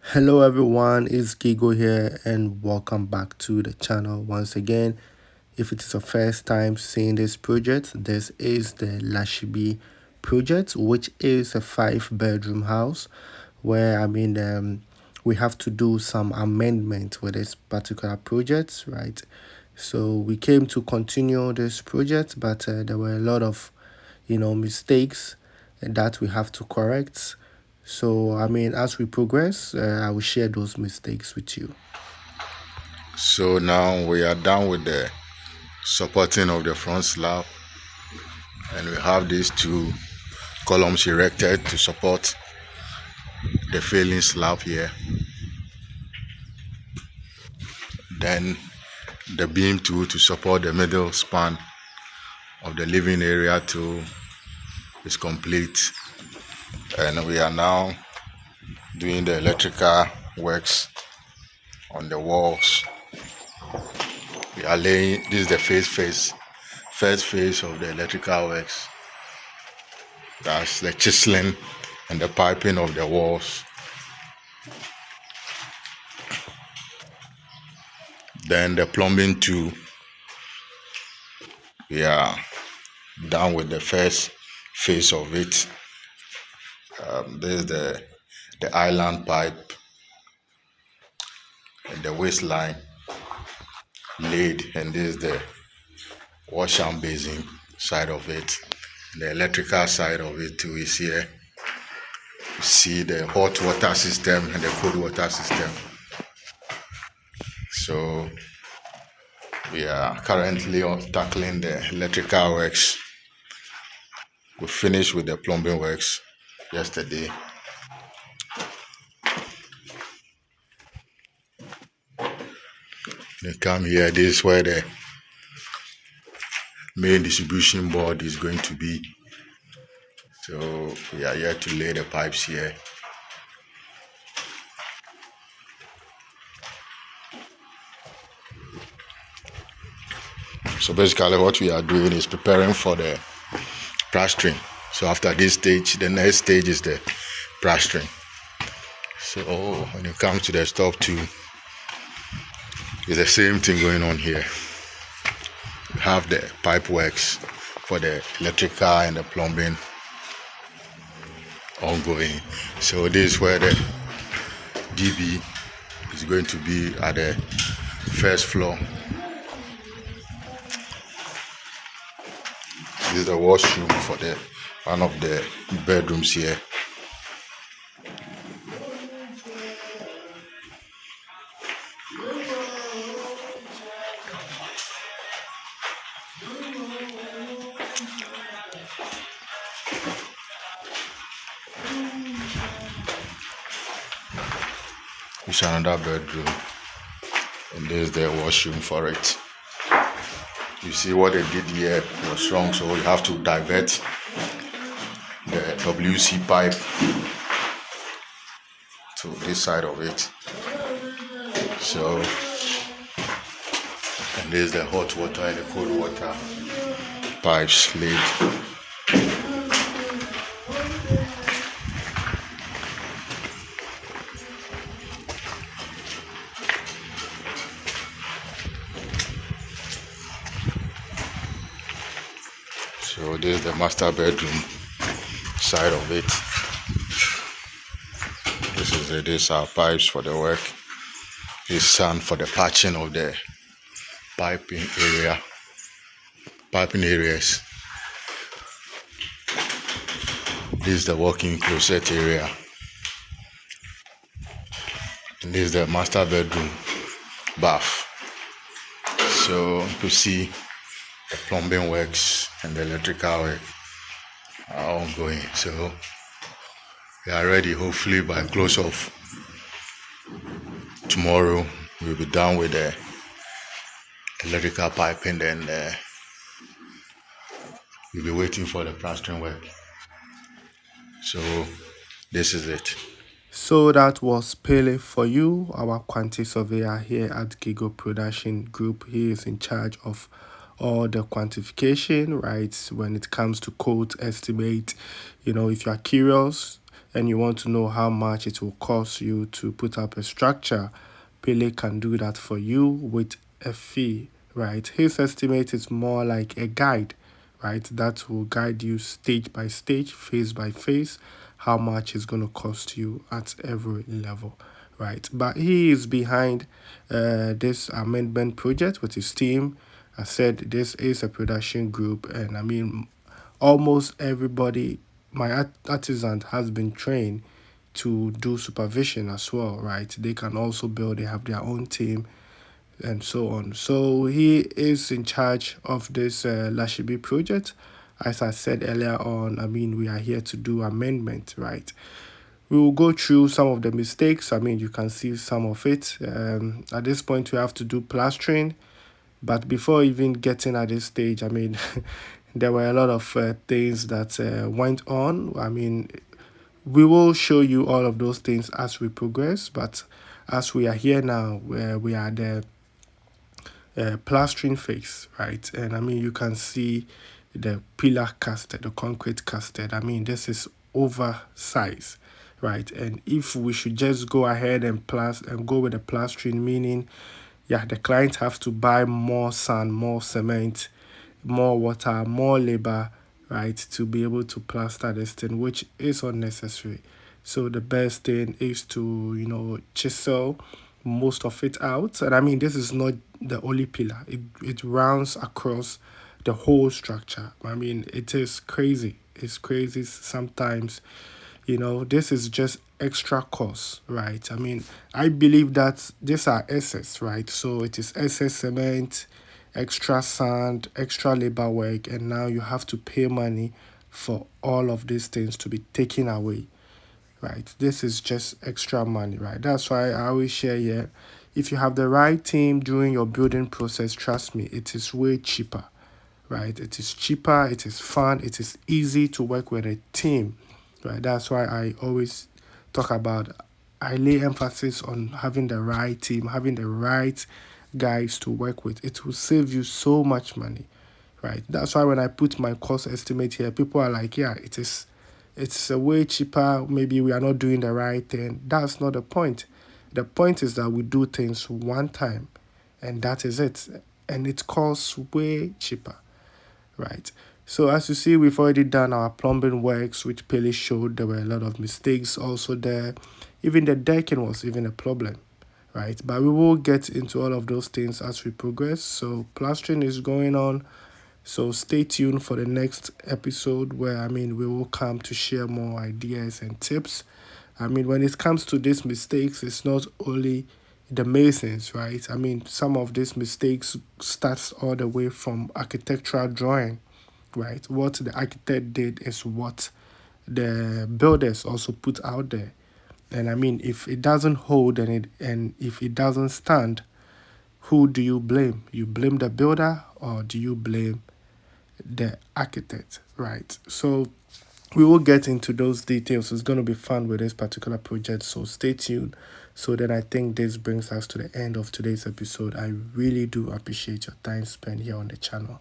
Hello everyone, it's Gigo here and welcome back to the channel once again. If it is your first time seeing this project, this is the Lashibi project, which is a 5-bedroom house where we have to do some amendment with this particular project, right? So we came to continue this project, but there were a lot of mistakes that we have to correct. So, as we progress, I will share those mistakes with you. So now we are done with the supporting of the front slab, and we have these two columns erected to support the failing slab here. Then the beam to support the middle span of the living area too is complete, and we are now doing the electrical works on the walls. We are laying, this is the first phase of the electrical works. That's the chiseling and the piping of the walls. Then the plumbing too. We are done with the first phase of it. This is the island pipe and the waistline laid, and this is the wash and basin side of it. The electrical side of it too is here. You see the hot water system and the cold water system. So we are currently tackling the electrical works. We finished with the plumbing works yesterday. You come here, this is where the main distribution board is going to be. So we are here to lay the pipes here. So basically what we are doing is preparing for the plastering. So after this stage, the next stage is the plastering. So when it comes to the stop two, it's the same thing going on here. We have the pipe works for the electrical and the plumbing ongoing. So this is where the DB is going to be at the first floor. This is the washroom for the one of the bedrooms here. It's another bedroom, and there's the washroom for it. You see what they did here was wrong, so we have to divert the WC pipe to this side of it. So, and there's the hot water and the cold water pipes laid. So this is the master bedroom side of it. These are pipes for the work. This sand for the patching of the piping areas. This is the walk-in closet area. And this is the master bedroom bath. So you see the plumbing works and the electrical work are ongoing. So we are ready. Hopefully by close of tomorrow we'll be done with the electrical piping, and we'll be waiting for the plastering work. So this is it. So that was Pele for you, our quantity surveyor here at Gigo Production Group. He is in charge of all the quantification, right? When it comes to quote estimate, if you are curious, and you want to know how much it will cost you to put up a structure, Pele can do that for you with a fee, right? His estimate is more like a guide, right? That will guide you stage by stage, phase by phase, how much it's going to cost you at every level, right? But he is behind this amendment project with his team. I said this is a production group, and I mean, almost everybody, my artisan has been trained to do supervision as well, right? They can also build, they have their own team and so on. So he is in charge of this Lashibi project. As I said earlier on, I mean, we are here to do amendment, right? We will go through some of the mistakes. I mean, you can see some of it. At this point, we have to do plastering. But before even getting at this stage, I mean, there were a lot of things that went on. I mean, we will show you all of those things as we progress. But as we are here now, where we are the plastering phase, right? And I mean, you can see the pillar casted, the concrete casted. I mean, this is oversized, right? And if we should just go ahead and go with the plastering, meaning, yeah, the client have to buy more sand, more cement, more water, more labor, right, to be able to plaster this thing, which is unnecessary. So the best thing is to, chisel most of it out. And I mean, this is not the only pillar. It rounds across the whole structure. I mean, it is crazy. It's crazy sometimes. This is just extra cost, right? I mean, I believe that these are excess, right? So it is excess cement, extra sand, extra labor work, and now you have to pay money for all of these things to be taken away, right? This is just extra money, right? That's why I always share here. If you have the right team during your building process, trust me, it is way cheaper, right? It is cheaper, it is fun, it is easy to work with a team, right? That's why I always talk about, I lay emphasis on having the right team, having the right guys to work with. It will save you so much money, right? That's why when I put my cost estimate here, people are like, yeah, it's a way cheaper. Maybe we are not doing the right thing. That's not the point. The point is that we do things one time, and that is it. And it costs way cheaper, right? So as you see, we've already done our plumbing works, which Pele showed. There were a lot of mistakes also there. Even the decking was even a problem, right? But we will get into all of those things as we progress. So plastering is going on. So stay tuned for the next episode where, I mean, we will come to share more ideas and tips. I mean, when it comes to these mistakes, it's not only the masons, right? I mean, some of these mistakes starts all the way from architectural drawing, right? What the architect did is what the builders also put out there. And I mean, if it doesn't hold and if it doesn't stand, who do you blame? You blame the builder or do you blame the architect, right? So we will get into those details. It's going to be fun with this particular project, so stay tuned. So then I think this brings us to the end of today's episode. I really do appreciate your time spent here on the channel.